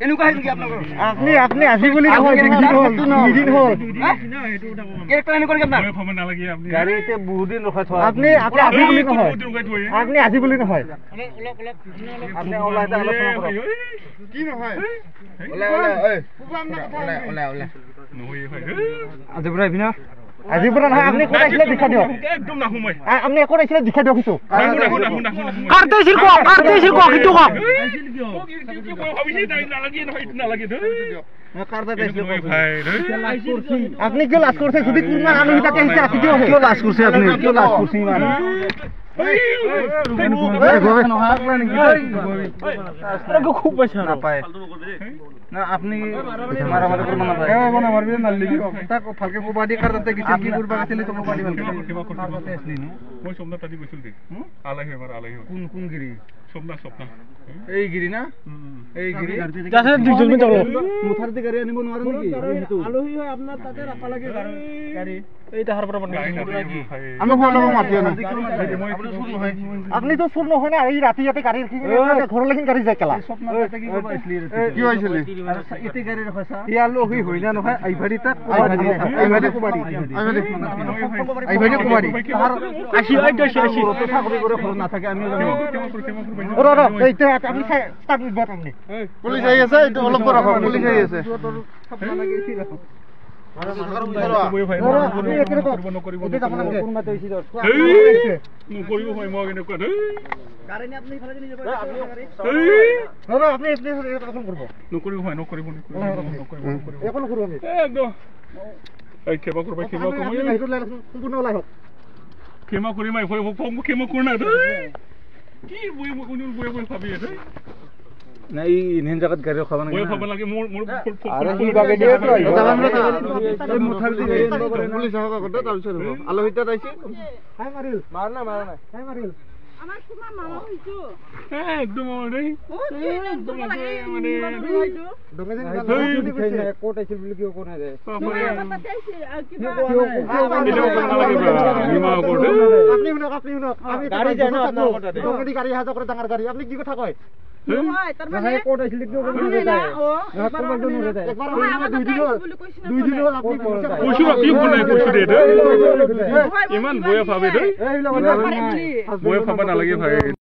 এনেকুৱা হয় নেকি আপোনালোকৰ আপনি আজি বুলি নহয় দুদিন হ'ল কেৰেক্টাৰ এনেকুৱা নেকি আপোনাৰ ভয় নালাগে আপনি গাড়ীতে বহুত দিন ৰখাই থোৱা আপনি আজি বুলি নহয় আপনি আজি বুলি নহয় আপনি ওলাই আলোচনা কৰক কি নহয় ওলাই নহয় হয় আজি পৰা আহিবি না আজিৰ পৰা নহয় আপনি ক'ত আহিলে দেখা দিয়ক একদম নাহো মই আপনি ক'ত আহিলে দেখা দিয়ক কিছু কাৰ্তেছিল ক কিন্তু ক কি ভাবিছি তাই নালাগে নহয় নালাগে আপনি কিয় লাজ করছে যদি কুরমান আলহী তাকে আহিছে আপনি কিয় লাজ করছে আপনি কিয় লাজ করছে ইমান খুব পয়সা নাপায় না আপনি মারামারি করবেন না ভাই না মারবি না লিবি তাক ফালকে কোবাডি করতে কি কি করবা গেছিলে তো কোবাডি ফালকে করতে আসলি না মই সোমনা তাদি গৈছিল দে আলাহি আমার আলাহি কোন গিরি সোমনা এই গিরি না এই গিরি যাছে দুইজন মিনিট হলো মুথার দি গাড়ি আনিব নোৱাৰে নেকি আলহী হয় আপনাৰ তাতে ৰাখা লাগে গাড়ি এই তাহাৰ পৰা আমি ফোন লগাও মাতিও না আপনি তো শুন নহয় না এই রাতি ইয়াতে গাড়ি রাখি ঘর লাগি গাড়ি যায় কেলা কি হইছিল এতে গাড়ি রাখছা ইয়া লহি হই না নহয় আইভাড়ি তাক আইভাড়ি কুমারী তার আসি তো চাকরি করে ঘর না থাকে আমি জানি এইটা আপনি স্টার্ট নিব আপনি পুলিশ আই আছে এটা অলপ রাখো পুলিশ আই আছে সাবধান লাগে এসি রাখো ক্ষমা কৰি মাই ক্ষমা কৰ না কি বই ভাবি আছে না এই ইনহেন জায়গাত গাড়ি খাব না বই খাব লাগে মোৰ আরে কি বাগে দিয়ে তো এই মুথার দি পুলিশ হাওয়া করতে তারপর আলোহিতা আইছি হাই মারিল মারনা হাই মারিল আমার সুমা মামা হইছো একদম রে একদম মানে দমে দিন কোট আইছিল বলি কি কোন রে আপনি আমি গাড়ি জানো আপনার কথা দে দমে গাড়ি হাজা করে ডাঙর গাড়ি আপনি কি কথা কয় হয় তার মানে কোট আইছিল কি কোন রে তাই একবার দুই দিন হল আপনি কইছো কি কোন কইছো দে ইমান বয়া ভাবে দে বয়া ভাবা নালাগে ভাই